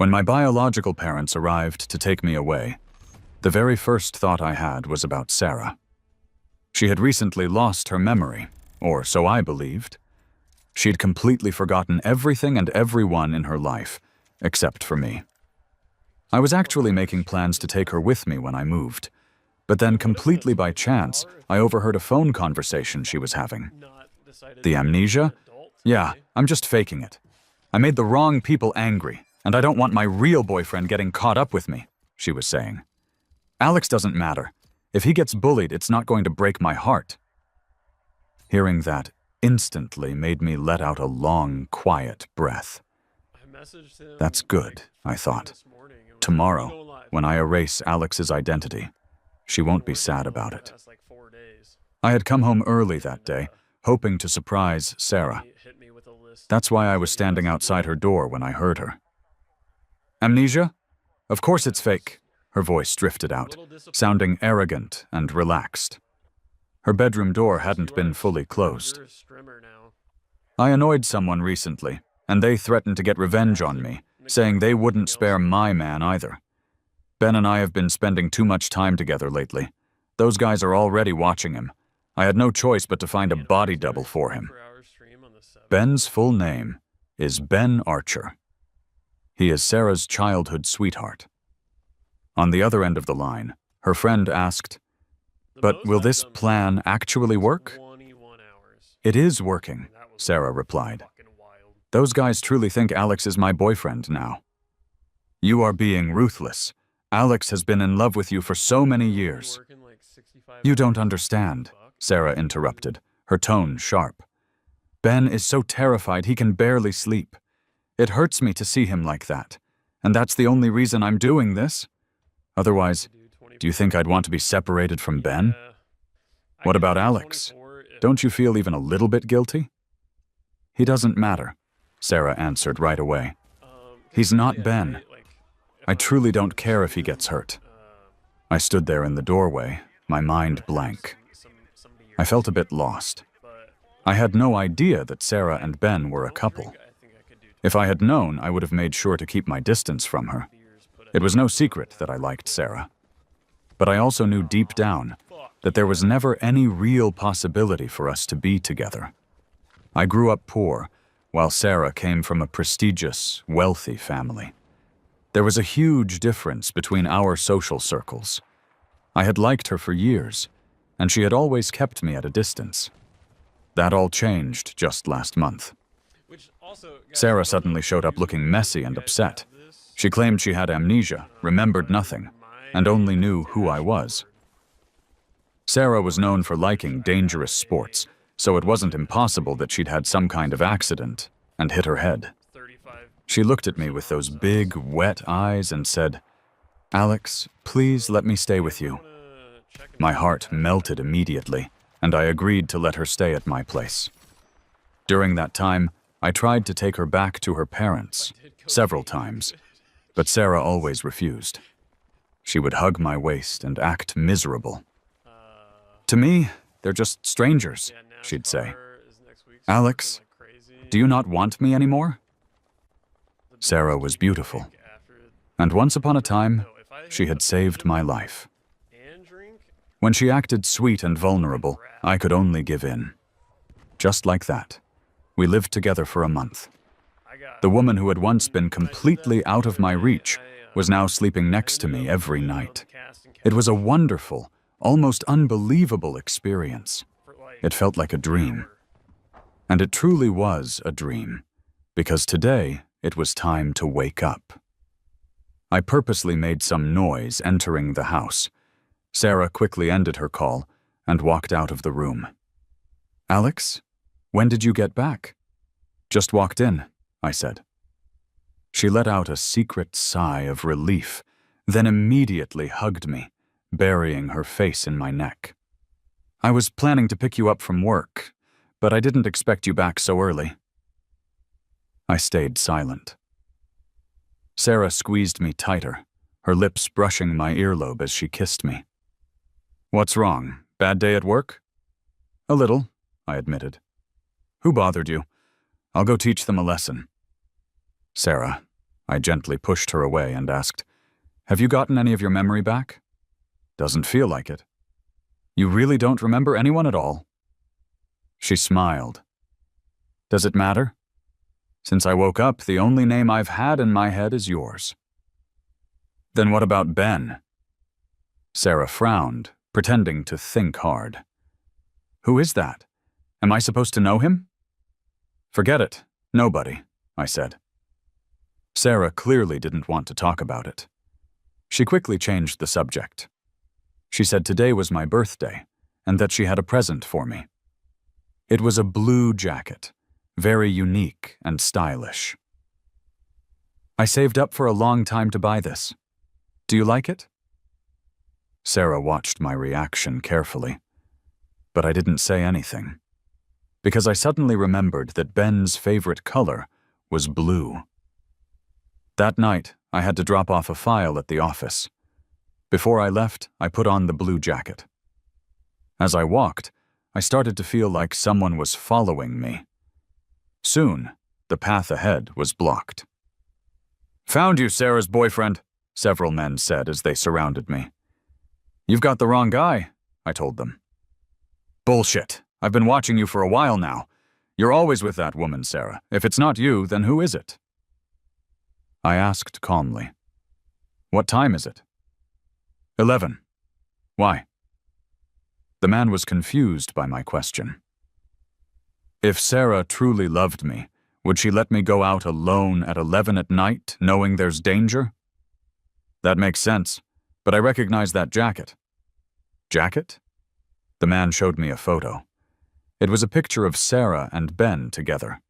When my biological parents arrived to take me away, the very first thought I had was about Sarah. She had recently lost her memory, or so I believed. She'd completely forgotten everything and everyone in her life, except for me. I was actually making plans to take her with me when I moved, but then completely by chance, I overheard a phone conversation she was having. The amnesia? Yeah, I'm just faking it. I made the wrong people angry, and I don't want my real boyfriend getting caught up with me, she was saying. Alex doesn't matter. If he gets bullied, it's not going to break my heart. Hearing that instantly made me let out a long, quiet breath. That's good, I thought. Tomorrow, when I erase Alex's identity, she won't be sad about it. I had come home early that day, hoping to surprise Sarah. That's why I was standing outside her door when I heard her. Amnesia? Of course it's fake. Her voice drifted out, sounding arrogant and relaxed. Her bedroom door hadn't been fully closed. I annoyed someone recently, and they threatened to get revenge on me, saying they wouldn't spare my man either. Ben and I have been spending too much time together lately. Those guys are already watching him. I had no choice but to find a body double for him. Ben's full name is Ben Archer. He is Sarah's childhood sweetheart. On the other end of the line, her friend asked, "But will this plan actually work?" "It is working," Sarah replied. "Those guys truly think Alex is my boyfriend now." "You are being ruthless. Alex has been in love with you for so many years." "You don't understand," Sarah interrupted, her tone sharp. "Ben is so terrified he can barely sleep. It hurts me to see him like that, and that's the only reason I'm doing this. Otherwise, do you think I'd want to be separated from Ben? What about Alex? Don't you feel even a little bit guilty?" "He doesn't matter," Sarah answered right away. "He's not Ben. I truly don't care if he gets hurt." I stood there in the doorway, my mind blank. I felt a bit lost. I had no idea that Sarah and Ben were a couple. If I had known, I would have made sure to keep my distance from her. It was no secret that I liked Sarah. But I also knew deep down that there was never any real possibility for us to be together. I grew up poor, while Sarah came from a prestigious, wealthy family. There was a huge difference between our social circles. I had liked her for years, and she had always kept me at a distance. That all changed just last month. Sarah suddenly showed up looking messy and upset. She claimed she had amnesia, remembered nothing, and only knew who I was. Sarah was known for liking dangerous sports, so it wasn't impossible that she'd had some kind of accident and hit her head. She looked at me with those big, wet eyes and said, "Alex, please let me stay with you." My heart melted immediately, and I agreed to let her stay at my place. During that time, I tried to take her back to her parents several times, but Sarah always refused. She would hug my waist and act miserable. "To me, they're just strangers," she'd say. "Alex, do you not want me anymore?" Sarah was beautiful, and once upon a time, she had saved my life. When she acted sweet and vulnerable, I could only give in. Just like that, we lived together for a month. The woman who had once been completely out of my reach was now sleeping next to me every night. It was a wonderful, almost unbelievable experience. It felt like a dream. And it truly was a dream, because today it was time to wake up. I purposely made some noise entering the house. Sarah quickly ended her call and walked out of the room. "Alex, when did you get back?" "Just walked in," I said. She let out a secret sigh of relief, then immediately hugged me, burying her face in my neck. "I was planning to pick you up from work, but I didn't expect you back so early." I stayed silent. Sarah squeezed me tighter, her lips brushing my earlobe as she kissed me. "What's wrong? Bad day at work?" "A little," I admitted. "Who bothered you? I'll go teach them a lesson." "Sarah, I gently pushed her away and asked, "Have you gotten any of your memory back?" "Doesn't feel like it." "You really don't remember anyone at all?" She smiled. "Does it matter? Since I woke up, the only name I've had in my head is yours." "Then what about Ben?" Sarah frowned, pretending to think hard. "Who is that? Am I supposed to know him?" "Forget it. Nobody," I said. Sarah clearly didn't want to talk about it. She quickly changed the subject. She said today was my birthday, and that she had a present for me. It was a blue jacket, very unique and stylish. "I saved up for a long time to buy this. Do you like it?" Sarah watched my reaction carefully, but I didn't say anything, because I suddenly remembered that Ben's favorite color was blue. That night, I had to drop off a file at the office. Before I left, I put on the blue jacket. As I walked, I started to feel like someone was following me. Soon, the path ahead was blocked. "Found you, Sarah's boyfriend," several men said as they surrounded me. "You've got the wrong guy," I told them. "Bullshit. I've been watching you for a while now. You're always with that woman, Sarah. If it's not you, then who is it?" I asked calmly, "What time is it?" 11. "Why?" The man was confused by my question. If Sarah truly loved me, would she let me go out alone at 11 at night, knowing there's danger? That makes sense, but I recognize that jacket. Jacket? The man showed me a photo. It was a picture of Sarah and Ben together.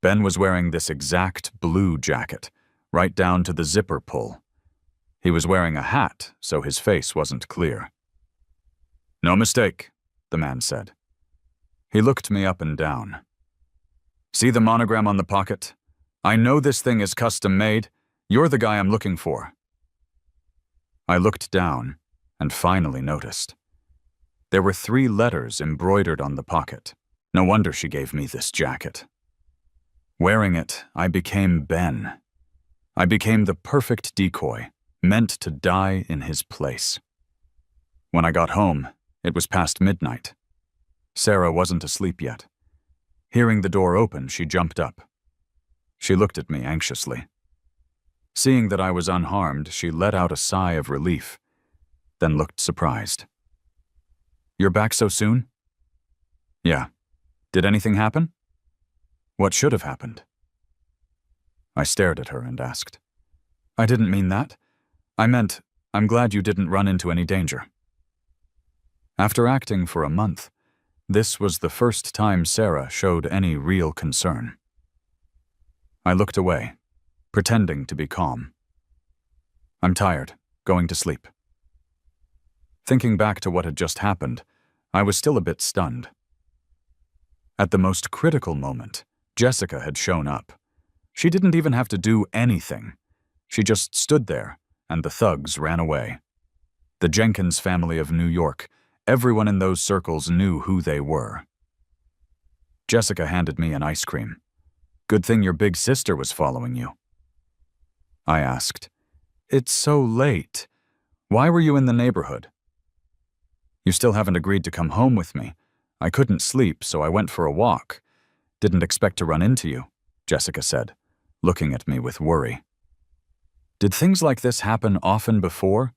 Ben was wearing this exact blue jacket, right down to the zipper pull. He was wearing a hat, so his face wasn't clear. "No mistake," the man said. He looked me up and down. "See the monogram on the pocket? I know this thing is custom made. You're the guy I'm looking for." I looked down and finally noticed. There were 3 letters embroidered on the pocket. No wonder she gave me this jacket. Wearing it, I became Ben. I became the perfect decoy, meant to die in his place. When I got home, it was past midnight. Sarah wasn't asleep yet. Hearing the door open, she jumped up. She looked at me anxiously. Seeing that I was unharmed, she let out a sigh of relief, then looked surprised. "You're back so soon?" "Yeah. Did anything happen?" "What should have happened?" I stared at her and asked. "I didn't mean that. I meant, I'm glad you didn't run into any danger." After acting for a month, this was the first time Sarah showed any real concern. I looked away, pretending to be calm. "I'm tired, going to sleep." Thinking back to what had just happened, I was still a bit stunned. At the most critical moment, Jessica had shown up. She didn't even have to do anything. She just stood there, and the thugs ran away. The Jenkins family of New York, everyone in those circles knew who they were. Jessica handed me an ice cream. "Good thing your big sister was following you." I asked, "It's so late. Why were you in the neighborhood?" "You still haven't agreed to come home with me. I couldn't sleep, so I went for a walk. Didn't expect to run into you," Jessica said, looking at me with worry. "Did things like this happen often before?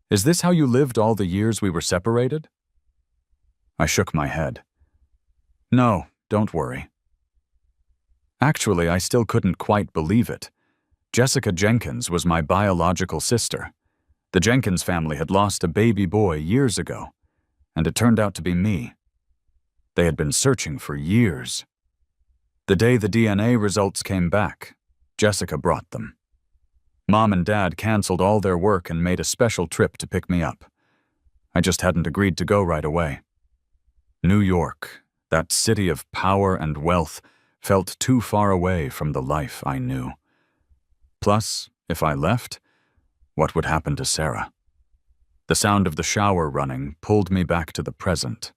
Is this how you lived all the years we were separated?" I shook my head. "No, don't worry." Actually, I still couldn't quite believe it. Jessica Jenkins was my biological sister. The Jenkins family had lost a baby boy years ago, and it turned out to be me. They had been searching for years. The day the DNA results came back, Jessica brought them. Mom and Dad canceled all their work and made a special trip to pick me up. I just hadn't agreed to go right away. New York, that city of power and wealth, felt too far away from the life I knew. Plus, if I left, what would happen to Sarah? The sound of the shower running pulled me back to the present.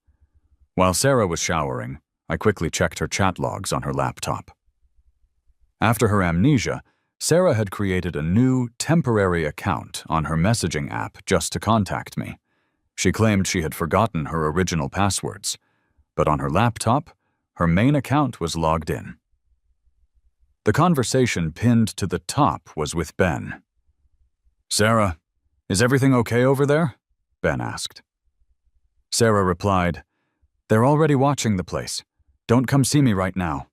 While Sarah was showering, I quickly checked her chat logs on her laptop. After her amnesia, Sarah had created a new, temporary account on her messaging app just to contact me. She claimed she had forgotten her original passwords, but on her laptop, her main account was logged in. The conversation pinned to the top was with Ben. "Sarah, is everything okay over there?" Ben asked. Sarah replied, "They're already watching the place. Don't come see me right now."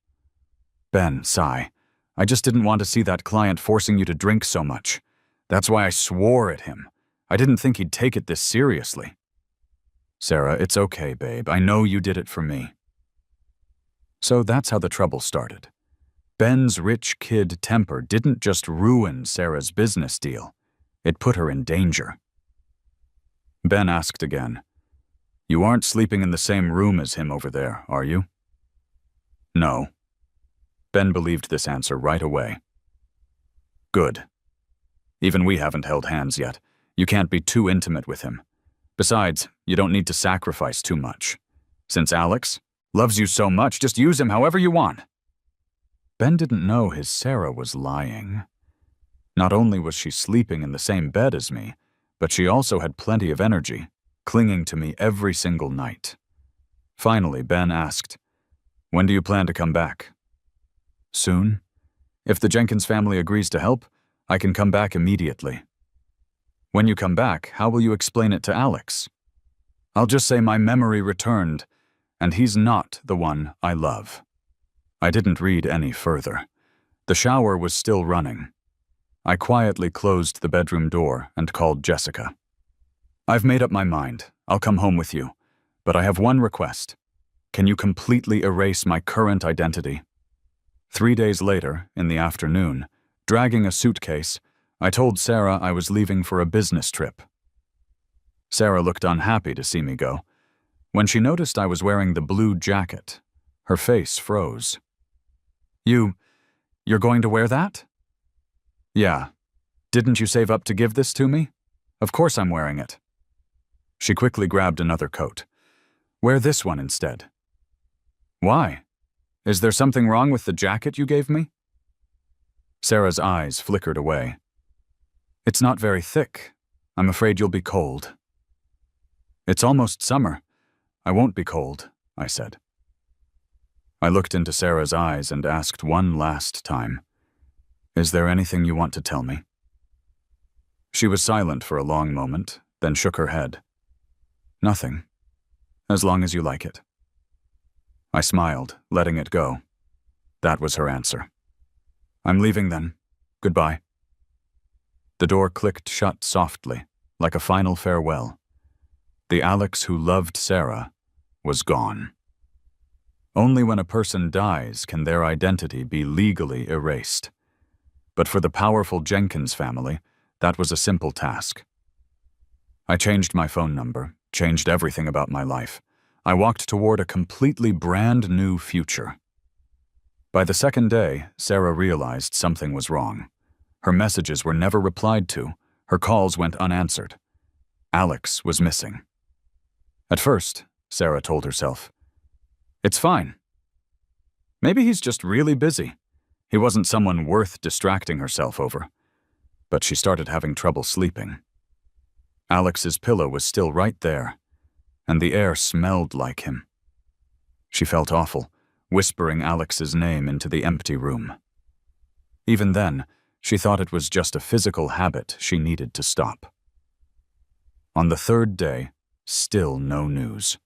Ben, sigh. "I just didn't want to see that client forcing you to drink so much. That's why I swore at him. I didn't think he'd take it this seriously." Sarah, "It's okay, babe. I know you did it for me." So that's how the trouble started. Ben's rich kid temper didn't just ruin Sarah's business deal. It put her in danger. Ben asked again, "You aren't sleeping in the same room as him over there, are you?" "No." Ben believed this answer right away. "Good. Even we haven't held hands yet. You can't be too intimate with him. Besides, you don't need to sacrifice too much. Since Alex loves you so much, just use him however you want." Ben didn't know his Sarah was lying. Not only was she sleeping in the same bed as me, but she also had plenty of energy, clinging to me every single night. Finally, Ben asked, "When do you plan to come back?" "Soon. If the Jenkins family agrees to help, I can come back immediately." "When you come back, how will you explain it to Alex?" "I'll just say my memory returned, and he's not the one I love." I didn't read any further. The shower was still running. I quietly closed the bedroom door and called Jessica. "I've made up my mind. I'll come home with you. But I have one request. Can you completely erase my current identity?" 3 days later, in the afternoon, dragging a suitcase, I told Sarah I was leaving for a business trip. Sarah looked unhappy to see me go. When she noticed I was wearing the blue jacket, her face froze. You're going to wear that?" "Yeah. Didn't you save up to give this to me? Of course I'm wearing it." She quickly grabbed another coat. "Wear this one instead." "Why? Is there something wrong with the jacket you gave me?" Sarah's eyes flickered away. "It's not very thick. I'm afraid you'll be cold." "It's almost summer. I won't be cold," I said. I looked into Sarah's eyes and asked one last time, "Is there anything you want to tell me?" She was silent for a long moment, then shook her head. "Nothing. As long as you like it." I smiled, letting it go. That was her answer. "I'm leaving then. Goodbye." The door clicked shut softly, like a final farewell. The Alex who loved Sarah was gone. Only when a person dies can their identity be legally erased. But for the powerful Jenkins family, that was a simple task. I changed my phone number, changed everything about my life. I walked toward a completely brand new future. By the second day, Sarah realized something was wrong. Her messages were never replied to. Her calls went unanswered. Alex was missing. At first, Sarah told herself, "It's fine. Maybe he's just really busy. He wasn't someone worth distracting herself over." But she started having trouble sleeping. Alex's pillow was still right there, and the air smelled like him. She felt awful, whispering Alex's name into the empty room. Even then, she thought it was just a physical habit she needed to stop. On the third day, still no news.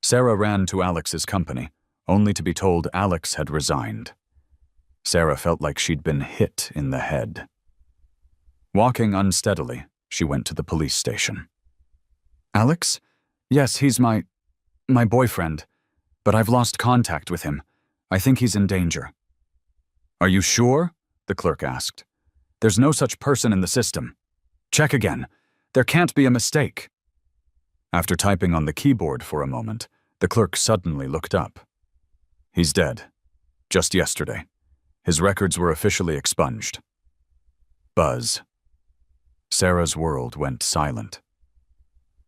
Sarah ran to Alex's company, only to be told Alex had resigned. Sarah felt like she'd been hit in the head. Walking unsteadily, she went to the police station. "Alex? Yes, he's my boyfriend, but I've lost contact with him. I think he's in danger." "Are you sure?" the clerk asked. "There's no such person in the system. Check again. There can't be a mistake." After typing on the keyboard for a moment, the clerk suddenly looked up. "He's dead. Just yesterday. His records were officially expunged." Buzz. Sarah's world went silent.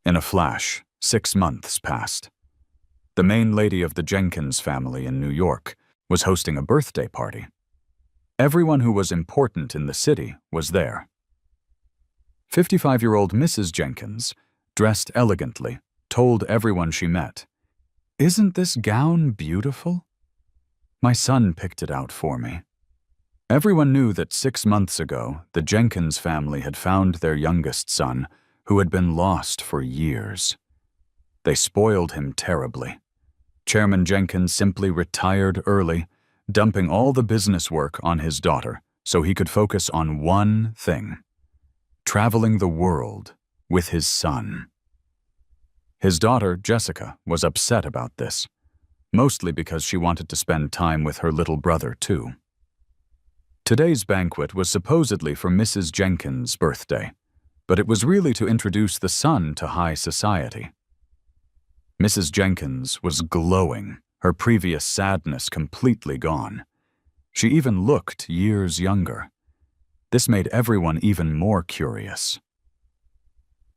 In a flash, 6 months passed. The main lady of the Jenkins family in New York was hosting a birthday party. Everyone who was important in the city was there. 55-year-old Mrs. Jenkins, dressed elegantly, told everyone she met, "Isn't this gown beautiful?" My son picked it out for me. Everyone knew that 6 months ago, the Jenkins family had found their youngest son, who had been lost for years. They spoiled him terribly. Chairman Jenkins simply retired early, dumping all the business work on his daughter so he could focus on one thing: traveling the world with his son. His daughter, Jessica, was upset about this, mostly because she wanted to spend time with her little brother, too. Today's banquet was supposedly for Mrs. Jenkins' birthday, but it was really to introduce the son to high society. Mrs. Jenkins was glowing, her previous sadness completely gone. She even looked years younger. This made everyone even more curious.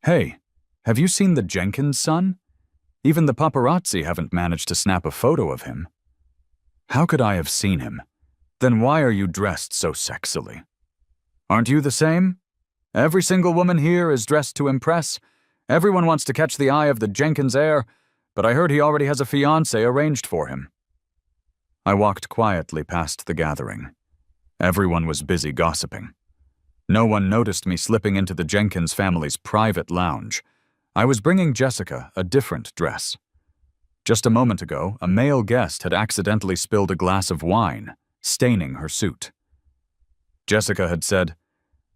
"Hey, have you seen the Jenkins son? Even the paparazzi haven't managed to snap a photo of him." "How could I have seen him? Then why are you dressed so sexily?" "Aren't you the same? Every single woman here is dressed to impress. Everyone wants to catch the eye of the Jenkins heir, but I heard he already has a fiancée arranged for him." I walked quietly past the gathering. Everyone was busy gossiping. No one noticed me slipping into the Jenkins family's private lounge. I was bringing Jessica a different dress. Just a moment ago, a male guest had accidentally spilled a glass of wine, staining her suit. Jessica had said,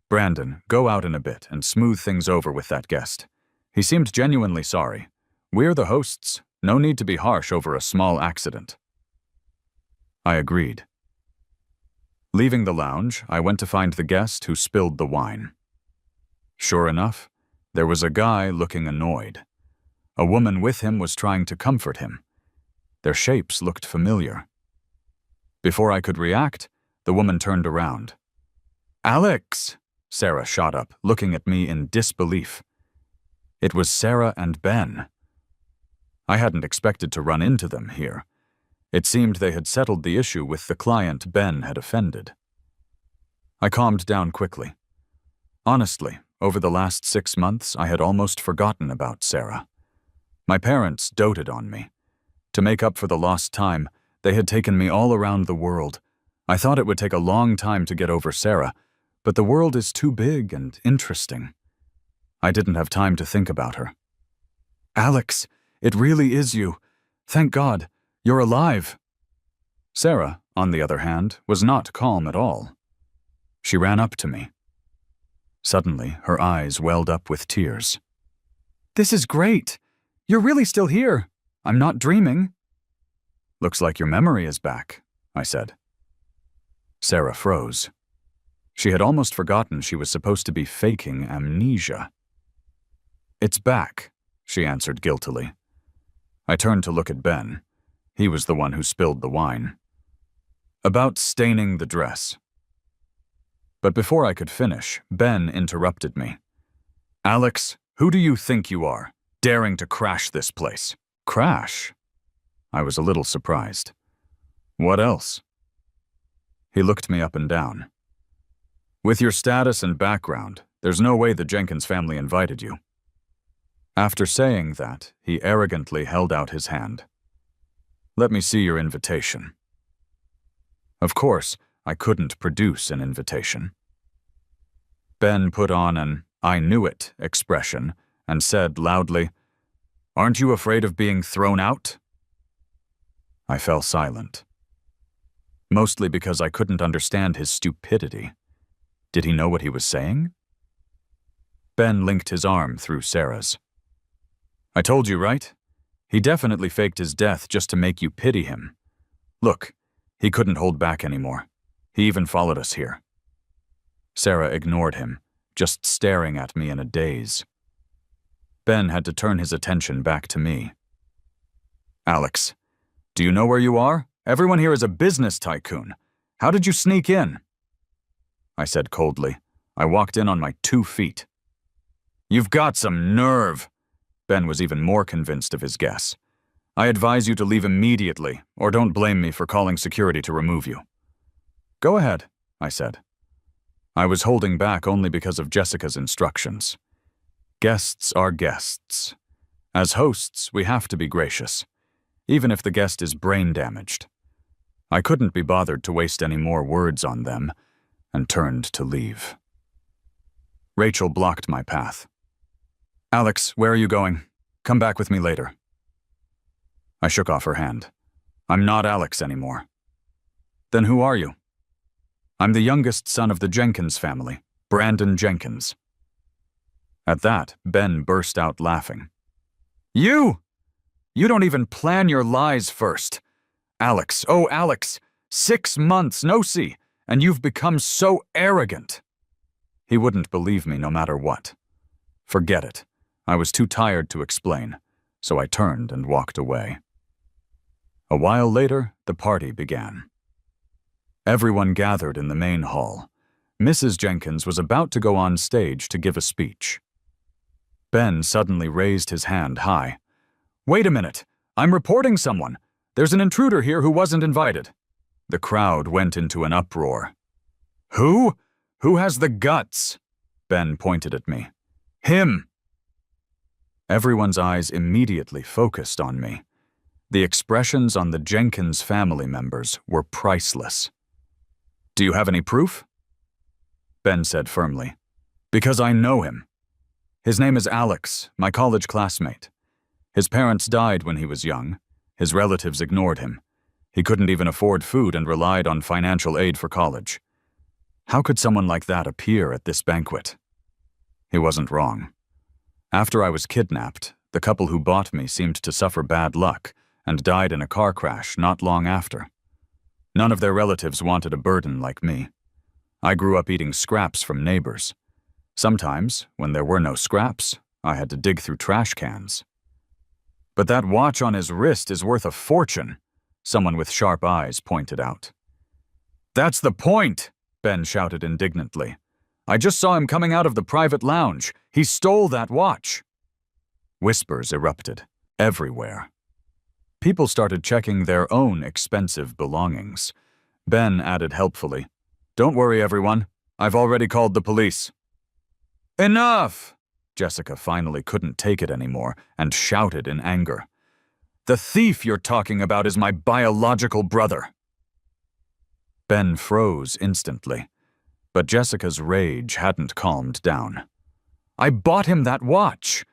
"Brandon, go out in a bit and smooth things over with that guest. He seemed genuinely sorry. We're the hosts. No need to be harsh over a small accident." I agreed. Leaving the lounge, I went to find the guest who spilled the wine. Sure enough, there was a guy looking annoyed. A woman with him was trying to comfort him. Their shapes looked familiar. Before I could react, the woman turned around. "Alex!" Sarah shot up, looking at me in disbelief. It was Sarah and Ben. I hadn't expected to run into them here. It seemed they had settled the issue with the client Ben had offended. I calmed down quickly. Honestly, over the last 6 months, I had almost forgotten about Sarah. My parents doted on me. To make up for the lost time, they had taken me all around the world. I thought it would take a long time to get over Sarah, but the world is too big and interesting. I didn't have time to think about her. "Alex, it really is you. Thank God, you're alive." Sarah, on the other hand, was not calm at all. She ran up to me. Suddenly, her eyes welled up with tears. "This is great. You're really still here. I'm not dreaming." "Looks like your memory is back," I said. Sarah froze. She had almost forgotten she was supposed to be faking amnesia. "It's back," she answered guiltily. I turned to look at Ben. He was the one who spilled the wine. "About staining the dress." But before I could finish, Ben interrupted me. "Alex, who do you think you are, daring to crash this place?" "Crash?" I was a little surprised. "What else?" He looked me up and down. "With your status and background, there's no way the Jenkins family invited you." After saying that, he arrogantly held out his hand. "Let me see your invitation." Of course, I couldn't produce an invitation. Ben put on an "I knew it" expression and said loudly, "Aren't you afraid of being thrown out?" I fell silent. Mostly because I couldn't understand his stupidity. Did he know what he was saying? Ben linked his arm through Sarah's. "I told you, right? He definitely faked his death just to make you pity him. Look, he couldn't hold back anymore. He even followed us here." Sarah ignored him, just staring at me in a daze. Ben had to turn his attention back to me. "Alex, do you know where you are? Everyone here is a business tycoon. How did you sneak in?" I said coldly. I walked in on my 2 feet. "You've got some nerve." Ben was even more convinced of his guess. "I advise you to leave immediately, or don't blame me for calling security to remove you." "Go ahead. I said. I was holding back only because of Jessica's instructions. Guests are guests. As hosts, we have to be gracious, even if the guest is brain damaged. I couldn't be bothered to waste any more words on them, and turned to leave. Rachel blocked my path. Alex, where are you going? Come back with me later. I shook off her hand. I'm not Alex anymore. Then who are you? I'm the youngest son of the Jenkins family, Brandon Jenkins. At that, Ben burst out laughing. You! You don't even plan your lies first. Alex, oh Alex, 6 months no see, and you've become so arrogant. He wouldn't believe me no matter what. Forget it. I was too tired to explain, so I turned and walked away. A while later, the party began. Everyone gathered in the main hall. Mrs. Jenkins was about to go on stage to give a speech. Ben suddenly raised his hand high. Wait a minute, I'm reporting someone. There's an intruder here who wasn't invited. The crowd went into an uproar. Who? Who has the guts? Ben pointed at me. Him! Everyone's eyes immediately focused on me. The expressions on the Jenkins family members were priceless. Do you have any proof? Ben said firmly. Because I know him. His name is Alex, my college classmate. His parents died when he was young. His relatives ignored him. He couldn't even afford food and relied on financial aid for college. How could someone like that appear at this banquet? He wasn't wrong. After I was kidnapped, the couple who bought me seemed to suffer bad luck and died in a car crash not long after. None of their relatives wanted a burden like me. I grew up eating scraps from neighbors. Sometimes, when there were no scraps, I had to dig through trash cans. But that watch on his wrist is worth a fortune, someone with sharp eyes pointed out. That's the point, Ben shouted indignantly. I just saw him coming out of the private lounge. He stole that watch. Whispers erupted, everywhere. People started checking their own expensive belongings. Ben added helpfully, Don't worry, everyone. I've already called the police. Enough! Jessica finally couldn't take it anymore and shouted in anger. The thief you're talking about is my biological brother. Ben froze instantly, but Jessica's rage hadn't calmed down. I bought him that watch.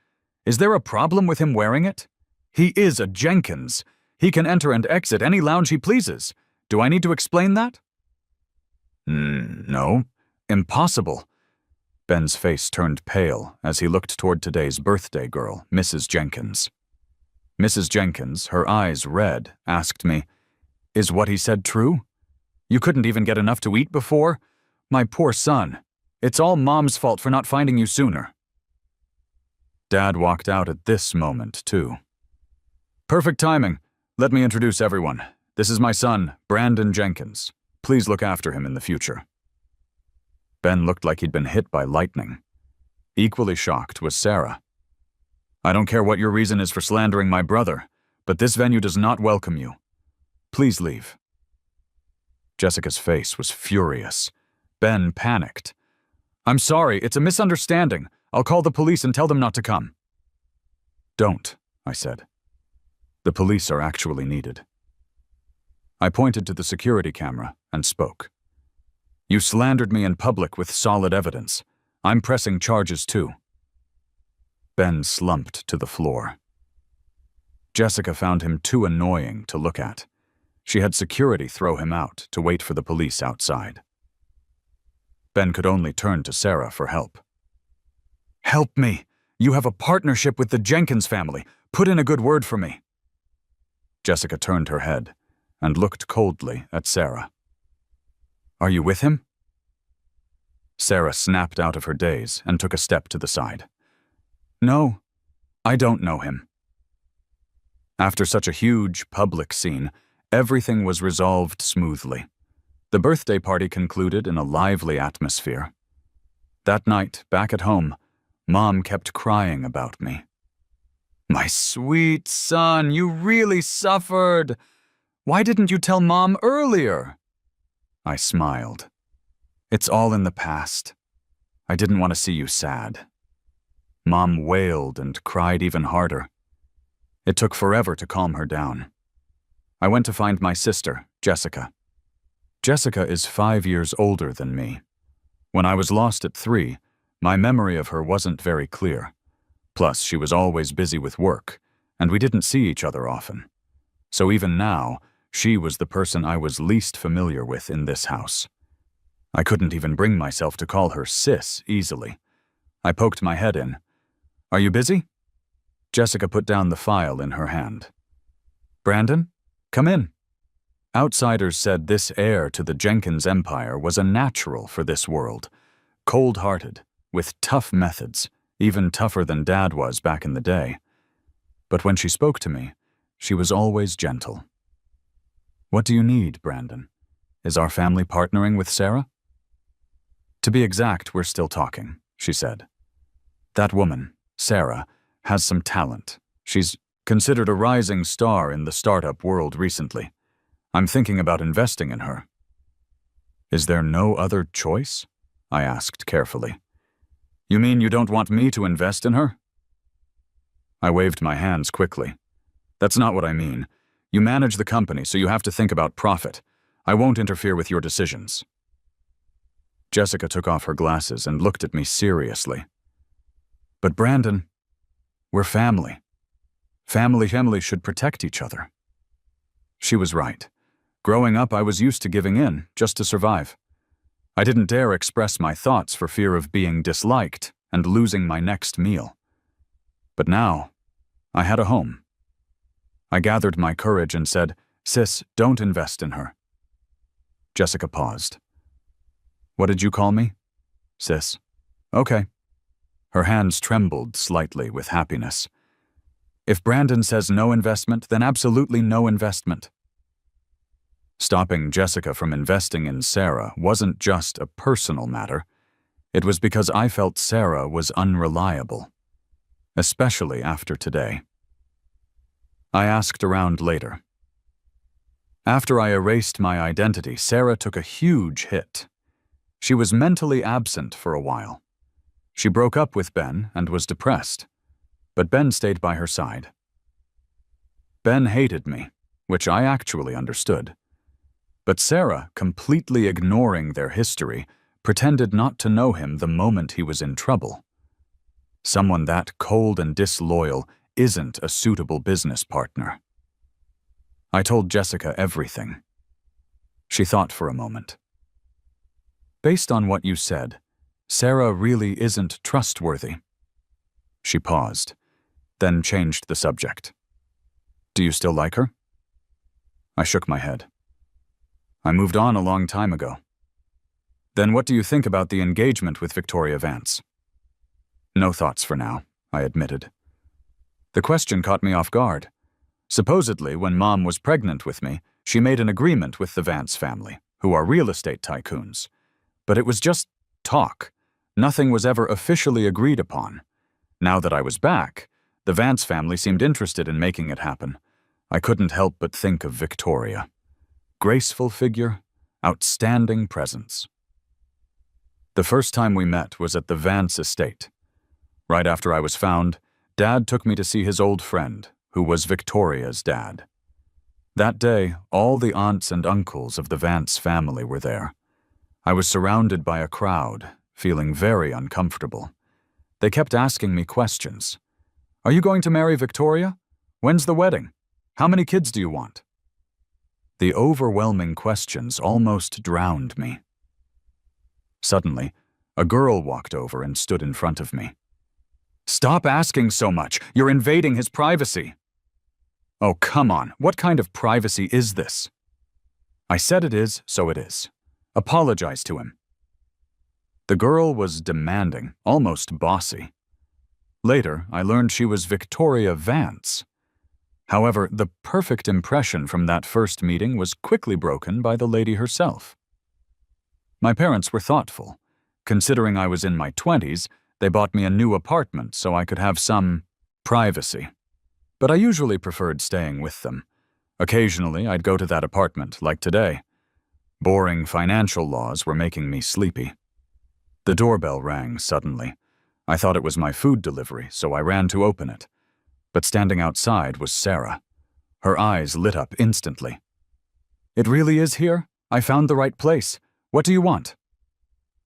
Is there a problem with him wearing it? He is a Jenkins. He can enter and exit any lounge he pleases. Do I need to explain that? No. Impossible. Ben's face turned pale as he looked toward today's birthday girl, Mrs. Jenkins. Mrs. Jenkins, her eyes red, asked me, Is what he said true? You couldn't even get enough to eat before? My poor son. It's all Mom's fault for not finding you sooner. Dad walked out at this moment, too. Perfect timing. Let me introduce everyone. This is my son, Brandon Jenkins. Please look after him in the future. Ben looked like he'd been hit by lightning. Equally shocked was Sarah. I don't care what your reason is for slandering my brother, but this venue does not welcome you. Please leave. Jessica's face was furious. Ben panicked. I'm sorry, it's a misunderstanding. I'll call the police and tell them not to come. Don't, I said. The police are actually needed. I pointed to the security camera and spoke. You slandered me in public with solid evidence. I'm pressing charges too. Ben slumped to the floor. Jessica found him too annoying to look at. She had security throw him out to wait for the police outside. Ben could only turn to Sarah for help. Help me! You have a partnership with the Jenkins family. Put in a good word for me. Jessica turned her head and looked coldly at Sarah. Are you with him? Sarah snapped out of her daze and took a step to the side. No, I don't know him. After such a huge public scene, everything was resolved smoothly. The birthday party concluded in a lively atmosphere. That night, back at home, Mom kept crying about me. My sweet son, you really suffered. Why didn't you tell Mom earlier? I smiled. It's all in the past. I didn't want to see you sad. Mom wailed and cried even harder. It took forever to calm her down. I went to find my sister, Jessica. Jessica is 5 years older than me. When I was lost at 3, my memory of her wasn't very clear. Plus, she was always busy with work, and we didn't see each other often. So even now, she was the person I was least familiar with in this house. I couldn't even bring myself to call her sis easily. I poked my head in. "Are you busy?" Jessica put down the file in her hand. "Brandon, come in." Outsiders said this heir to the Jenkins empire was a natural for this world, cold-hearted, with tough methods, even tougher than Dad was back in the day. But when she spoke to me, she was always gentle. "What do you need, Brandon? Is our family partnering with Sarah?" "To be exact, we're still talking," she said. "That woman, Sarah, has some talent. She's considered a rising star in the startup world recently. I'm thinking about investing in her." "Is there no other choice?" I asked carefully. "You mean you don't want me to invest in her?" I waved my hands quickly. "That's not what I mean. You manage the company, so you have to think about profit. I won't interfere with your decisions." Jessica took off her glasses and looked at me seriously. "But Brandon, we're family. Family should protect each other." She was right. Growing up, I was used to giving in, just to survive. I didn't dare express my thoughts for fear of being disliked and losing my next meal. But now, I had a home. I gathered my courage and said, "Sis, don't invest in her." Jessica paused. "What did you call me?" "Sis." "Okay." Her hands trembled slightly with happiness. "If Brandon says no investment, then absolutely no investment." Stopping Jessica from investing in Sarah wasn't just a personal matter. It was because I felt Sarah was unreliable, especially after today. I asked around later. After I erased my identity, Sarah took a huge hit. She was mentally absent for a while. She broke up with Ben and was depressed, but Ben stayed by her side. Ben hated me, which I actually understood. But Sarah, completely ignoring their history, pretended not to know him the moment he was in trouble. Someone that cold and disloyal isn't a suitable business partner. I told Jessica everything. She thought for a moment. "Based on what you said, Sarah really isn't trustworthy." She paused, then changed the subject. "Do you still like her?" I shook my head. "I moved on a long time ago." "Then what do you think about the engagement with Victoria Vance?" "No thoughts for now," I admitted. The question caught me off guard. Supposedly, when Mom was pregnant with me, she made an agreement with the Vance family, who are real estate tycoons. But it was just talk. Nothing was ever officially agreed upon. Now that I was back, the Vance family seemed interested in making it happen. I couldn't help but think of Victoria. Graceful figure, outstanding presence. The first time we met was at the Vance estate. Right after I was found, Dad took me to see his old friend, who was Victoria's dad. That day, all the aunts and uncles of the Vance family were there. I was surrounded by a crowd, feeling very uncomfortable. They kept asking me questions. "Are you going to marry Victoria? When's the wedding? How many kids do you want?" The overwhelming questions almost drowned me. Suddenly, a girl walked over and stood in front of me. "Stop asking so much! You're invading his privacy!" "Oh, come on, what kind of privacy is this?" "I said it is, so it is. Apologize to him." The girl was demanding, almost bossy. Later, I learned she was Victoria Vance. However, the perfect impression from that first meeting was quickly broken by the lady herself. My parents were thoughtful. Considering I was in my 20s, they bought me a new apartment so I could have some privacy. But I usually preferred staying with them. Occasionally, I'd go to that apartment, like today. Boring financial laws were making me sleepy. The doorbell rang suddenly. I thought it was my food delivery, so I ran to open it. But standing outside was Sarah. Her eyes lit up instantly. "It really is here? I found the right place. What do you want?"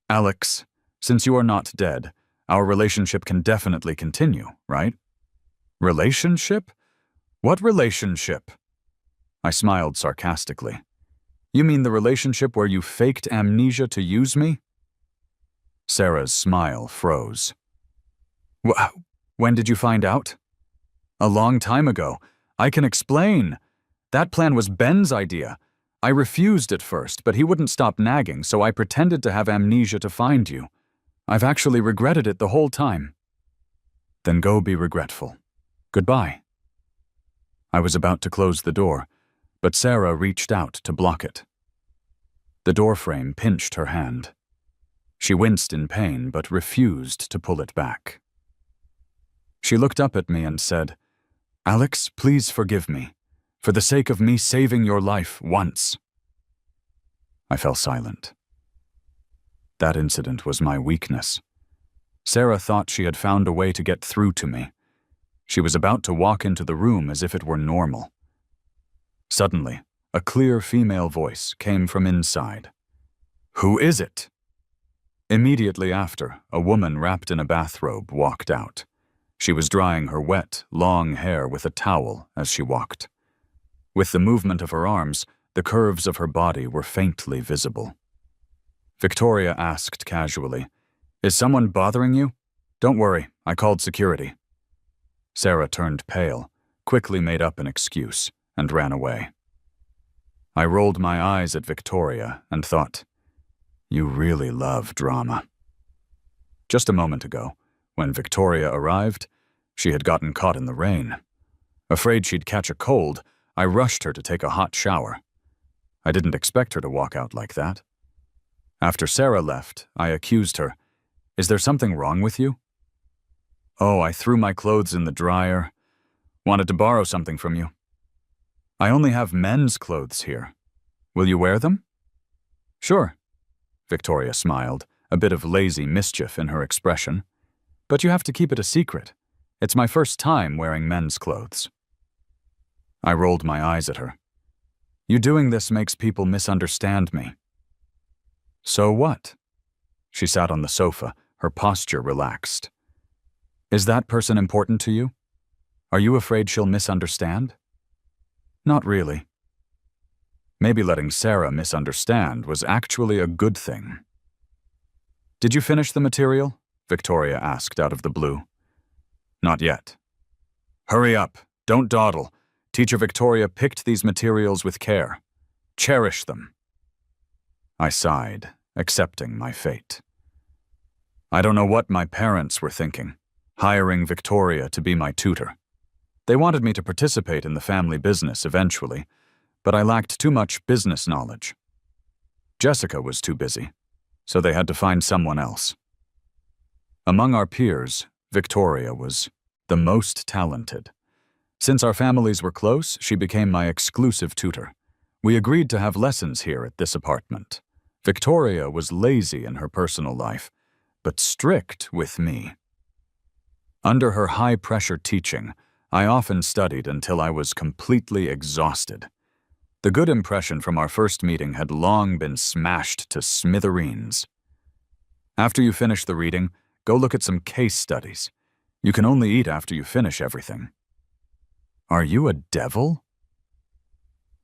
"Alex, since you are not dead, our relationship can definitely continue, right?" "Relationship? What relationship?" I smiled sarcastically. "You mean the relationship where you faked amnesia to use me?" Sarah's smile froze. When did you find out?" "A long time ago. I can explain. That plan was Ben's idea. I refused at first, but he wouldn't stop nagging, so I pretended to have amnesia to find you. I've actually regretted it the whole time." "Then go be regretful. Goodbye." I was about to close the door, but Sarah reached out to block it. The doorframe pinched her hand. She winced in pain, but refused to pull it back. She looked up at me and said, "Alex, please forgive me, for the sake of me saving your life once." I fell silent. That incident was my weakness. Sarah thought she had found a way to get through to me. She was about to walk into the room as if it were normal. Suddenly, a clear female voice came from inside. "Who is it?" Immediately after, a woman wrapped in a bathrobe walked out. She was drying her wet, long hair with a towel as she walked. With the movement of her arms, the curves of her body were faintly visible. Victoria asked casually, "Is someone bothering you?" "Don't worry, I called security." Sarah turned pale, quickly made up an excuse, and ran away. I rolled my eyes at Victoria and thought, "You really love drama." Just a moment ago, when Victoria arrived, she had gotten caught in the rain. Afraid she'd catch a cold, I rushed her to take a hot shower. I didn't expect her to walk out like that. After Sarah left, I accused her, "Is there something wrong with you?" "Oh, I threw my clothes in the dryer. Wanted to borrow something from you." "I only have men's clothes here. Will you wear them?" "Sure." Victoria smiled, a bit of lazy mischief in her expression. "But you have to keep it a secret. It's my first time wearing men's clothes." I rolled my eyes at her. "You doing this makes people misunderstand me." "So what?" She sat on the sofa, her posture relaxed. "Is that person important to you? Are you afraid she'll misunderstand?" "Not really." Maybe letting Sarah misunderstand was actually a good thing. "Did you finish the material?" Victoria asked out of the blue. "Not yet." "Hurry up, don't dawdle. Teacher Victoria picked these materials with care. Cherish them." I sighed, accepting my fate. I don't know what my parents were thinking, hiring Victoria to be my tutor. They wanted me to participate in the family business eventually, but I lacked too much business knowledge. Jessica was too busy, so they had to find someone else. Among our peers, Victoria was the most talented. Since our families were close, she became my exclusive tutor. We agreed to have lessons here at this apartment. Victoria was lazy in her personal life, but strict with me. Under her high-pressure teaching, I often studied until I was completely exhausted. The good impression from our first meeting had long been smashed to smithereens. After you finish the reading, go look at some case studies. You can only eat after you finish everything. Are you a devil?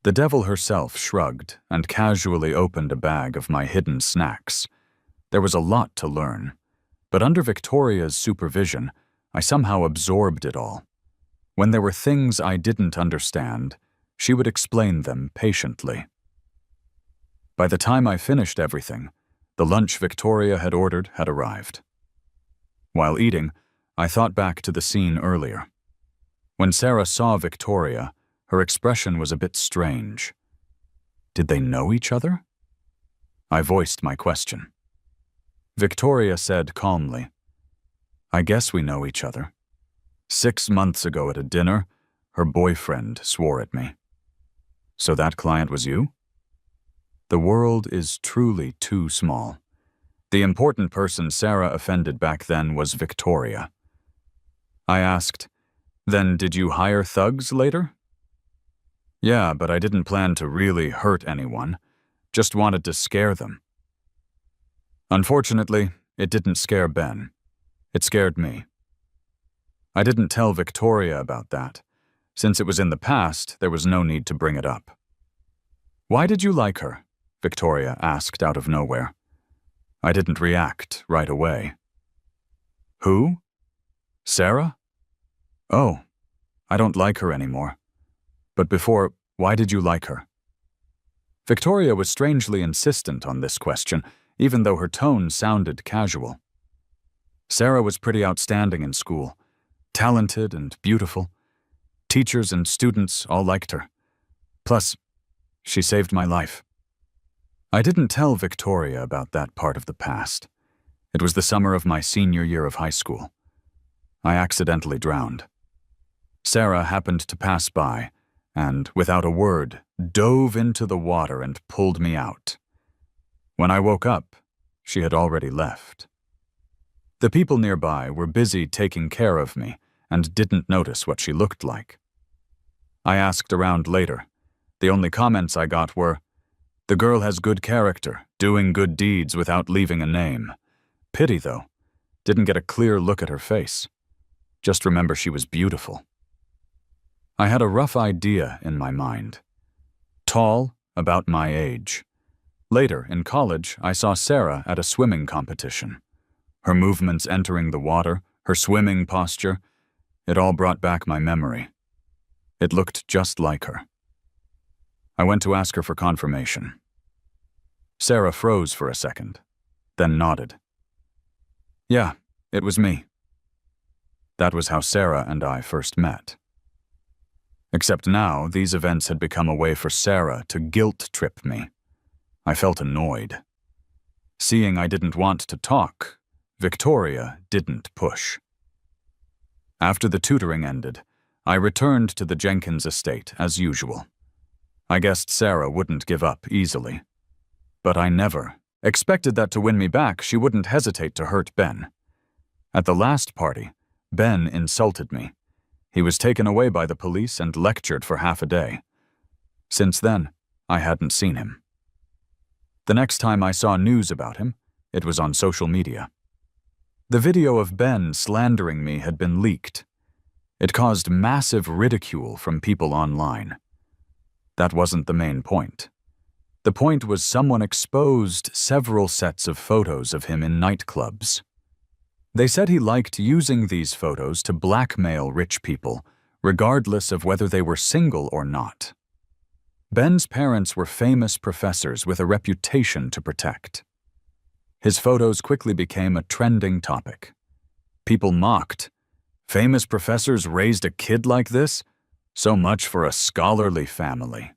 The devil herself shrugged and casually opened a bag of my hidden snacks. There was a lot to learn, but under Victoria's supervision, I somehow absorbed it all. When there were things I didn't understand, she would explain them patiently. By the time I finished everything, the lunch Victoria had ordered had arrived. While eating, I thought back to the scene earlier. When Sarah saw Victoria, her expression was a bit strange. Did they know each other? I voiced my question. Victoria said calmly, "I guess we know each other. 6 months ago at a dinner, her boyfriend swore at me." "So that client was you?" The world is truly too small. The important person Sarah offended back then was Victoria. I asked, "Then did you hire thugs later?" "Yeah, but I didn't plan to really hurt anyone. Just wanted to scare them." Unfortunately, it didn't scare Ben. It scared me. I didn't tell Victoria about that. Since it was in the past, there was no need to bring it up. "Why did you like her?" Victoria asked out of nowhere. I didn't react right away. "Who? Sarah? Oh, I don't like her anymore. But before, why did you like her?" Victoria was strangely insistent on this question, even though her tone sounded casual. Sarah was pretty outstanding in school, talented and beautiful. Teachers and students all liked her. Plus, she saved my life. I didn't tell Victoria about that part of the past. It was the summer of my senior year of high school. I accidentally drowned. Sarah happened to pass by and, without a word, dove into the water and pulled me out. When I woke up, she had already left. The people nearby were busy taking care of me and didn't notice what she looked like. I asked around later. The only comments I got were, "The girl has good character, doing good deeds without leaving a name. Pity, though. Didn't get a clear look at her face. Just remember she was beautiful." I had a rough idea in my mind. Tall, about my age. Later, in college, I saw Sarah at a swimming competition. Her movements entering the water, her swimming posture, it all brought back my memory. It looked just like her. I went to ask her for confirmation. Sarah froze for a second, then nodded. "Yeah, it was me." That was how Sarah and I first met. Except now, these events had become a way for Sarah to guilt-trip me. I felt annoyed. Seeing I didn't want to talk, Victoria didn't push. After the tutoring ended, I returned to the Jenkins estate as usual. I guessed Sarah wouldn't give up easily. But I never expected that to win me back, she wouldn't hesitate to hurt Ben. At the last party, Ben insulted me. He was taken away by the police and lectured for half a day. Since then, I hadn't seen him. The next time I saw news about him, it was on social media. The video of Ben slandering me had been leaked. It caused massive ridicule from people online. That wasn't the main point. The point was someone exposed several sets of photos of him in nightclubs. They said he liked using these photos to blackmail rich people, regardless of whether they were single or not. Ben's parents were famous professors with a reputation to protect. His photos quickly became a trending topic. People mocked. Famous professors raised a kid like this? So much for a scholarly family.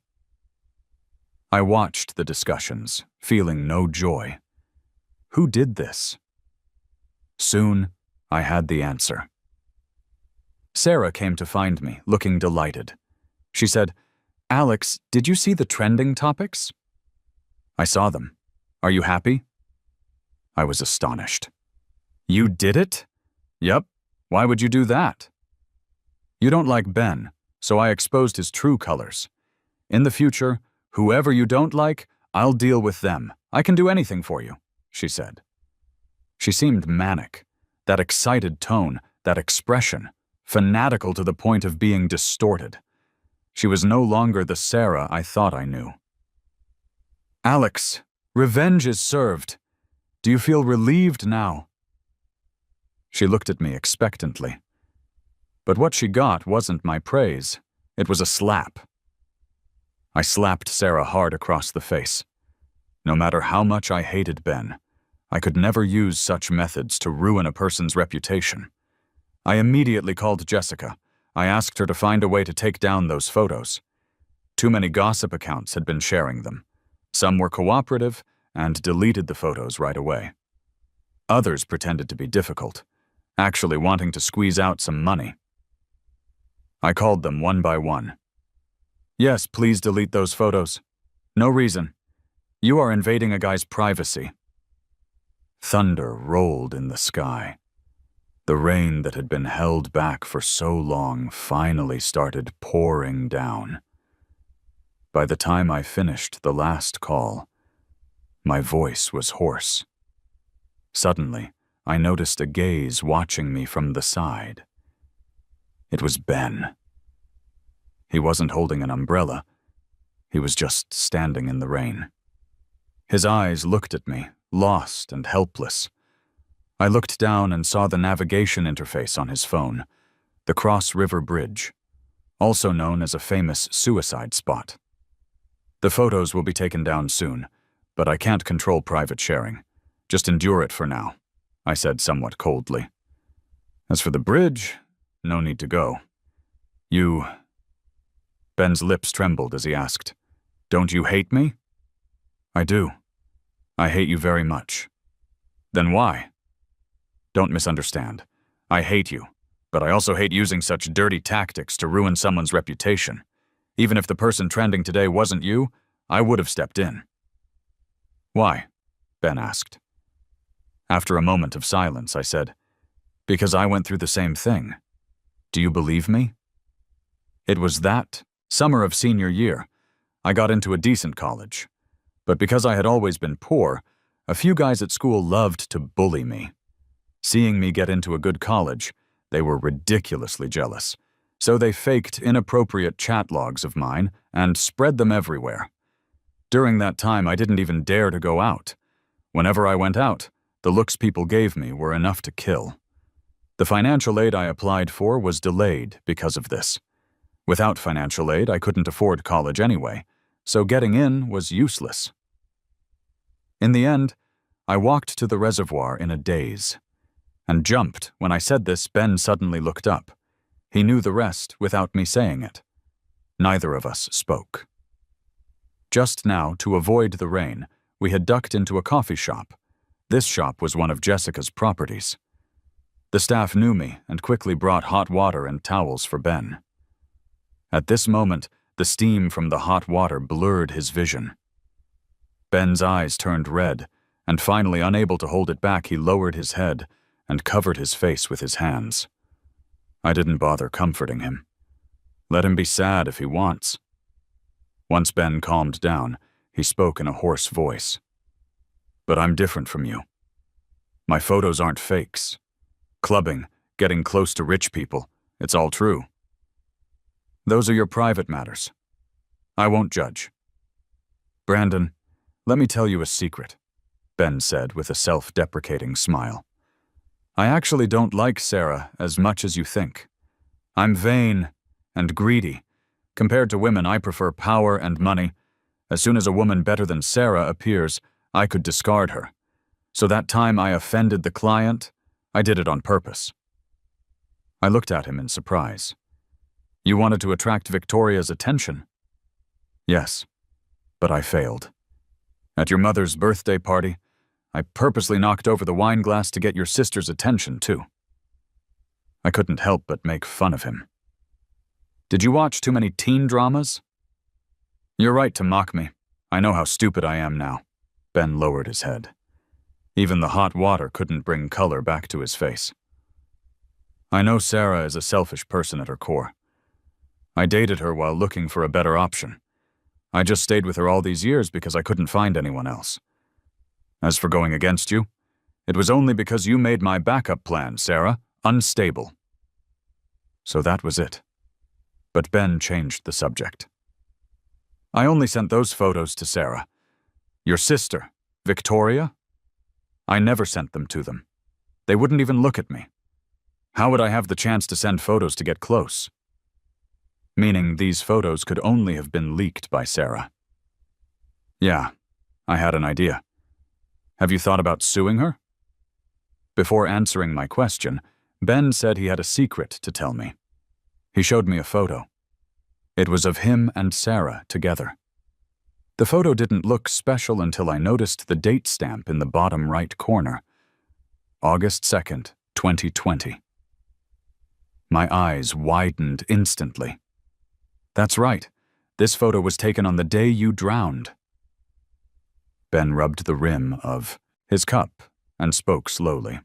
I watched the discussions, feeling no joy. Who did this? Soon, I had the answer. Sarah came to find me, looking delighted. She said, "Alex, did you see the trending topics?" "I saw them. Are you happy?" I was astonished. "You did it?" "Yep. Why would you do that?" "You don't like Ben, so I exposed his true colors. In the future, whoever you don't like, I'll deal with them. I can do anything for you," she said. She seemed manic. That excited tone, that expression, fanatical to the point of being distorted. She was no longer the Sarah I thought I knew. "Alex, revenge is served. Do you feel relieved now?" She looked at me expectantly. But what she got wasn't my praise. It was a slap. I slapped Sarah hard across the face. No matter how much I hated Ben, I could never use such methods to ruin a person's reputation. I immediately called Jessica. I asked her to find a way to take down those photos. Too many gossip accounts had been sharing them. Some were cooperative and deleted the photos right away. Others pretended to be difficult, actually wanting to squeeze out some money. I called them one by one. "Yes, please delete those photos. No reason. You are invading a guy's privacy. Thunder rolled in the sky. The rain that had been held back for so long finally started pouring down. By the time I finished the last call, my voice was hoarse. Suddenly, I noticed a gaze watching me from the side. It was Ben. He wasn't holding an umbrella. He was just standing in the rain. His eyes looked at me, lost and helpless. I looked down and saw the navigation interface on his phone, the Cross River Bridge, also known as a famous suicide spot. The photos will be taken down soon, but I can't control private sharing. Just endure it for now, I said somewhat coldly. As for the bridge, no need to go. You... Ben's lips trembled as he asked, "Don't you hate me?" "I do. I hate you very much." "Then why?" "Don't misunderstand. I hate you, but I also hate using such dirty tactics to ruin someone's reputation. Even if the person trending today wasn't you, I would have stepped in." "Why?" Ben asked. After a moment of silence, I said, "Because I went through the same thing. Do you believe me?" It was that summer of senior year. I got into a decent college. But because I had always been poor, a few guys at school loved to bully me. Seeing me get into a good college, they were ridiculously jealous. So they faked inappropriate chat logs of mine and spread them everywhere. During that time, I didn't even dare to go out. Whenever I went out, the looks people gave me were enough to kill. The financial aid I applied for was delayed because of this. Without financial aid, I couldn't afford college anyway, so getting in was useless. In the end, I walked to the reservoir in a daze, and jumped when I said this. Ben suddenly looked up. He knew the rest without me saying it. Neither of us spoke. Just now, to avoid the rain, we had ducked into a coffee shop. This shop was one of Jessica's properties. The staff knew me and quickly brought hot water and towels for Ben. At this moment, the steam from the hot water blurred his vision. Ben's eyes turned red, and finally, unable to hold it back, he lowered his head and covered his face with his hands. I didn't bother comforting him. Let him be sad if he wants. Once Ben calmed down, he spoke in a hoarse voice. "But I'm different from you. My photos aren't fakes. Clubbing, getting close to rich people, it's all true. Those are your private matters. I won't judge. Brandon, let me tell you a secret," Ben said with a self-deprecating smile. "I actually don't like Sarah as much as you think. I'm vain and greedy. Compared to women, I prefer power and money. As soon as a woman better than Sarah appears, I could discard her. So that time I offended the client, I did it on purpose." I looked at him in surprise. "You wanted to attract Victoria's attention?" "Yes, but I failed. At your mother's birthday party, I purposely knocked over the wine glass to get your sister's attention, too." I couldn't help but make fun of him. "Did you watch too many teen dramas?" "You're right to mock me. I know how stupid I am now." Ben lowered his head. Even the hot water couldn't bring color back to his face. "I know Sarah is a selfish person at her core. I dated her while looking for a better option. I just stayed with her all these years because I couldn't find anyone else. As for going against you, it was only because you made my backup plan, Sarah, unstable." So that was it. But Ben changed the subject. "I only sent those photos to Sarah. Your sister, Victoria? I never sent them to them. They wouldn't even look at me. How would I have the chance to send photos to get close?" Meaning these photos could only have been leaked by Sarah. "Yeah, I had an idea. Have you thought about suing her?" Before answering my question, Ben said he had a secret to tell me. He showed me a photo. It was of him and Sarah together. The photo didn't look special until I noticed the date stamp in the bottom right corner. August 2nd, 2020. My eyes widened instantly. That's right. This photo was taken on the day you drowned. Ben rubbed the rim of his cup and spoke slowly.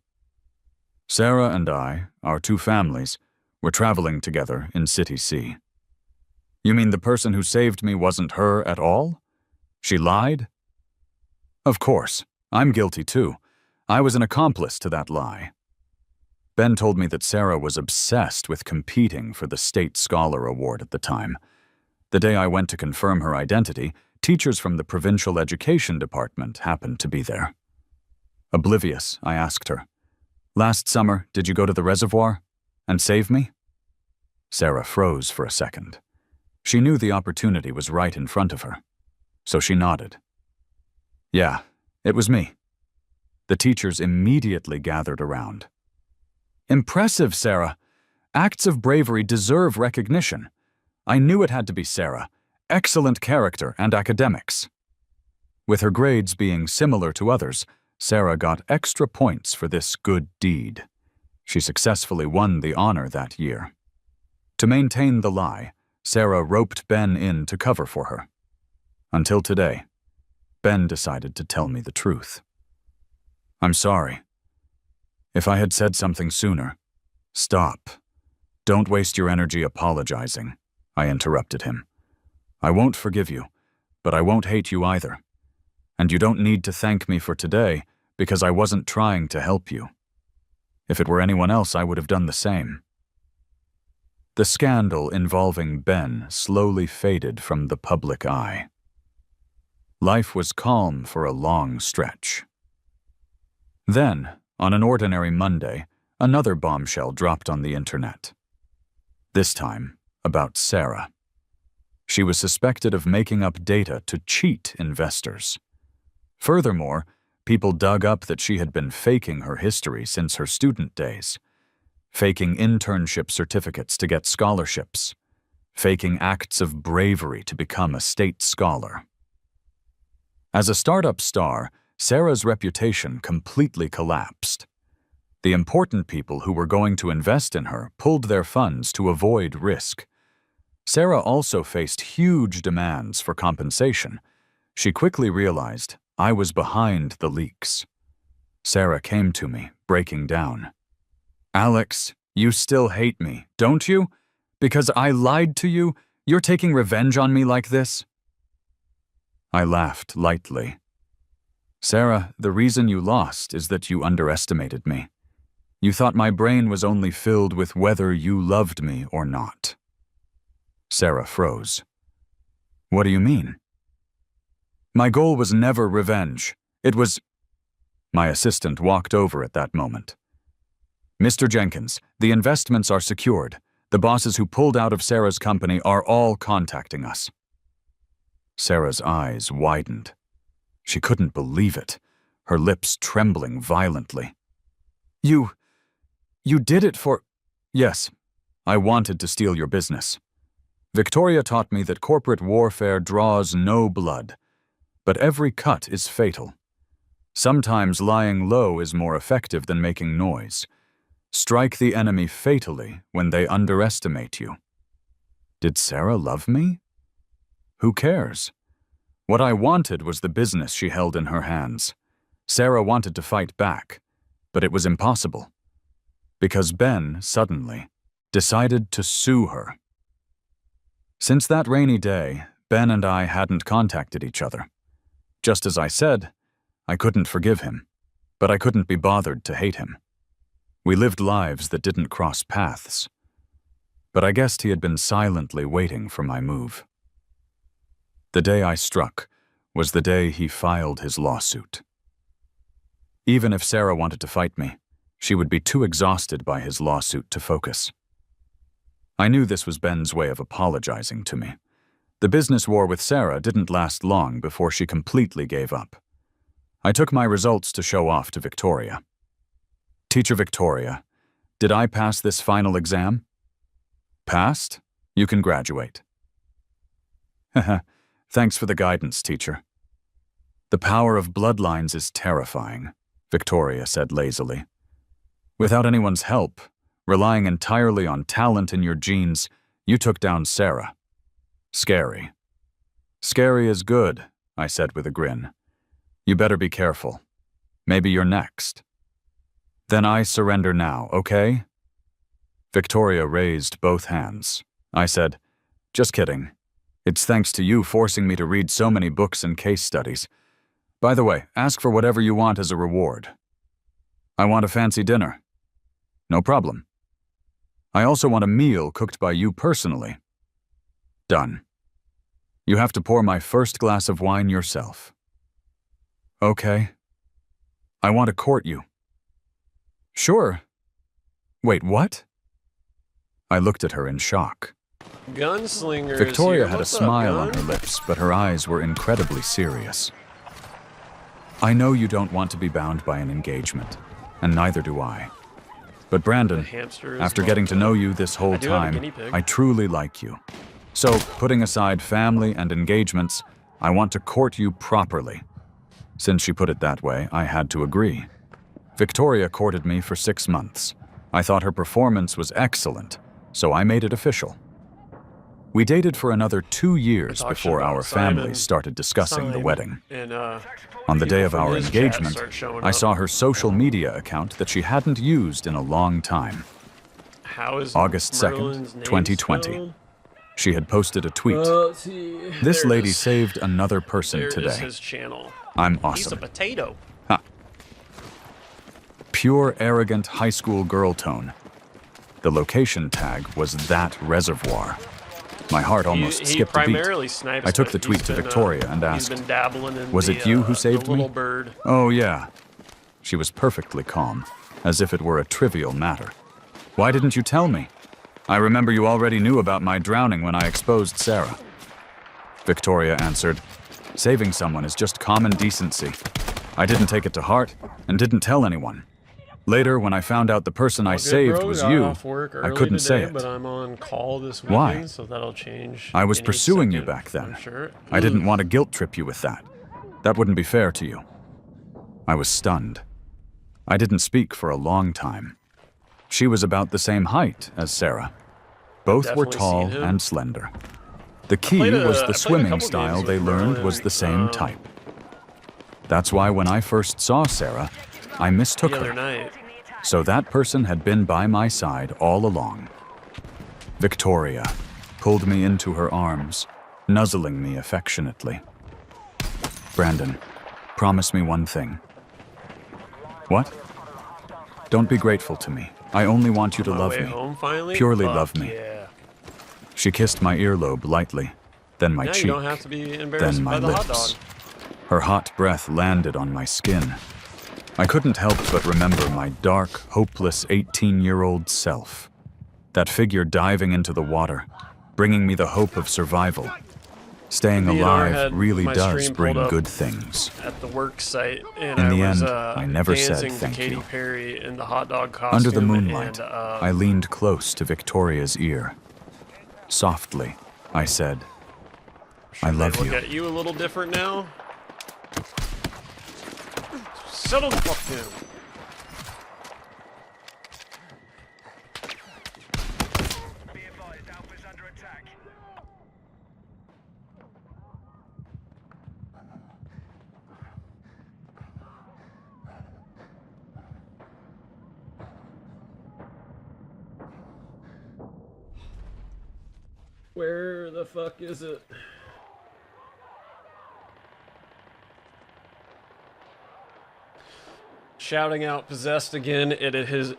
Sarah and I, our two families, were traveling together in City C. You mean the person who saved me wasn't her at all? She lied? Of course. I'm guilty too. I was an accomplice to that lie. Ben told me that Sarah was obsessed with competing for the State Scholar Award at the time. The day I went to confirm her identity, teachers from the Provincial Education Department happened to be there. Oblivious, I asked her, "Last summer, did you go to the reservoir and save me?" Sarah froze for a second. She knew the opportunity was right in front of her, so she nodded. Yeah, it was me. The teachers immediately gathered around. Impressive, Sarah. Acts of bravery deserve recognition. I knew it had to be Sarah. Excellent character and academics. With her grades being similar to others, Sarah got extra points for this good deed. She successfully won the honor that year. To maintain the lie, Sarah roped Ben in to cover for her. Until today, Ben decided to tell me the truth. I'm sorry. If I had said something sooner. Stop. Don't waste your energy apologizing, I interrupted him. I won't forgive you, but I won't hate you either. And you don't need to thank me for today because I wasn't trying to help you. If it were anyone else, I would have done the same. The scandal involving Ben slowly faded from the public eye. Life was calm for a long stretch. Then, on an ordinary Monday, another bombshell dropped on the internet. This time, about Sarah. She was suspected of making up data to cheat investors. Furthermore, people dug up that she had been faking her history since her student days, faking internship certificates to get scholarships, faking acts of bravery to become a state scholar. As a startup star, Sarah's reputation completely collapsed. The important people who were going to invest in her pulled their funds to avoid risk. Sarah also faced huge demands for compensation. She quickly realized I was behind the leaks. Sarah came to me, breaking down. Alex, you still hate me, don't you? Because I lied to you, you're taking revenge on me like this? I laughed lightly. Sarah, the reason you lost is that you underestimated me. You thought my brain was only filled with whether you loved me or not. Sarah froze. What do you mean? My goal was never revenge. It was... My assistant walked over at that moment. Mr. Jenkins, the investments are secured. The bosses who pulled out of Sarah's company are all contacting us. Sarah's eyes widened. She couldn't believe it, her lips trembling violently. You did it for... Yes, I wanted to steal your business. Victoria taught me that corporate warfare draws no blood, but every cut is fatal. Sometimes lying low is more effective than making noise. Strike the enemy fatally when they underestimate you. Did Sarah love me? Who cares? What I wanted was the business she held in her hands. Sarah wanted to fight back, but it was impossible. Because Ben, suddenly, decided to sue her. Since that rainy day, Ben and I hadn't contacted each other. Just as I said, I couldn't forgive him, but I couldn't be bothered to hate him. We lived lives that didn't cross paths. But I guessed he had been silently waiting for my move. The day I struck was the day he filed his lawsuit. Even if Sarah wanted to fight me, she would be too exhausted by his lawsuit to focus. I knew this was Ben's way of apologizing to me. The business war with Sarah didn't last long before she completely gave up. I took my results to show off to Victoria. Teacher Victoria, did I pass this final exam? Passed? You can graduate. Haha. Thanks for the guidance, teacher. The power of bloodlines is terrifying, Victoria said lazily. Without anyone's help, relying entirely on talent in your genes, you took down Sarah. Scary. Scary is good, I said with a grin. You better be careful. Maybe you're next. Then I surrender now, okay? Victoria raised both hands. I said, just kidding. It's thanks to you forcing me to read so many books and case studies. By the way, ask for whatever you want as a reward. I want a fancy dinner. No problem. I also want a meal cooked by you personally. Done. You have to pour my first glass of wine yourself. Okay. I want to court you. Sure. Wait, what? I looked at her in shock. Gunslinger. Victoria had a smile on her lips, but her eyes were incredibly serious. I know you don't want to be bound by an engagement, and neither do I. But Brandon, after getting to know you this whole time, I truly like you. So, putting aside family and engagements, I want to court you properly. Since she put it that way, I had to agree. Victoria courted me for 6 months. I thought her performance was excellent, so I made it official. We dated for another 2 years before our families started discussing the wedding. On the day of our engagement, I saw her social media account that she hadn't used in a long time. August 2nd, 2020. She had posted a tweet. This lady saved another person today. I'm awesome. He's a potato. Ha. Pure, arrogant high school girl tone. The location tag was that reservoir. My heart almost skipped a beat. I took the tweet to Victoria and asked, was it you who saved me? Oh, yeah. She was perfectly calm, as if it were a trivial matter. Why didn't you tell me? I remember you already knew about my drowning when I exposed Sarah. Victoria answered, saving someone is just common decency. I didn't take it to heart and didn't tell anyone. Later, when I found out the person I saved was you, I couldn't say it. But I'm on call this weekend, why? So that'll change. I was pursuing you back then. Sure. I didn't want to guilt trip you with that. That wouldn't be fair to you. I was stunned. I didn't speak for a long time. She was about the same height as Sarah. Both were tall and slender. The key was the swimming style they learned was the same type. That's why when I first saw Sarah, I mistook her. So that person had been by my side all along. Victoria pulled me into her arms, nuzzling me affectionately. Brandon, promise me one thing. What? Don't be grateful to me. I only want you to love me. Purely love me. She kissed my earlobe lightly, then my cheek, then my lips. Her hot breath landed on my skin. I couldn't help but remember my dark, hopeless 18-year-old self. That figure diving into the water, bringing me the hope of survival. Staying alive really does bring good things. At the work site, and in the end, I never said thank you. Perry in the hot dog costume. Under the moonlight, I leaned close to Victoria's ear. Softly, I said, I love you. Look at you a little different now. Settle the fuck down. Be advised, Alpha's under attack. Where the fuck is it? Shouting out Possessed again. I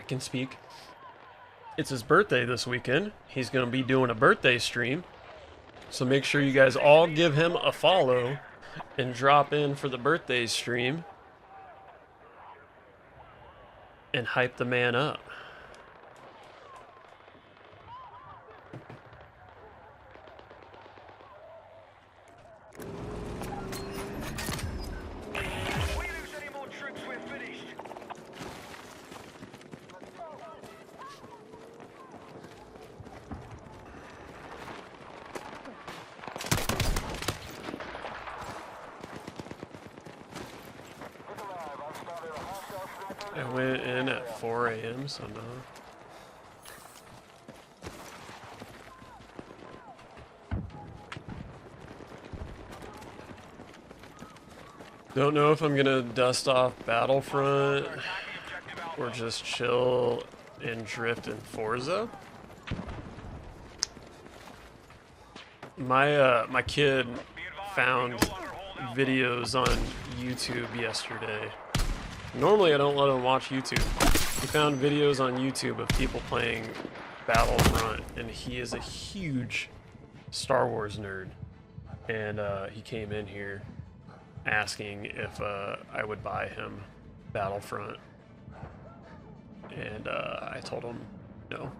can speak. It's his birthday this weekend. He's going to be doing a birthday stream. So make sure you guys all give him a follow and drop in for the birthday stream and hype the man up. I went in at 4 a.m., so no. Don't know if I'm gonna dust off Battlefront or just chill and drift in Forza. My kid found videos on YouTube yesterday. Normally I don't let him watch YouTube. He found videos on YouTube of people playing Battlefront, and he is a huge Star Wars nerd. And he came in here asking if I would buy him Battlefront. And I told him no.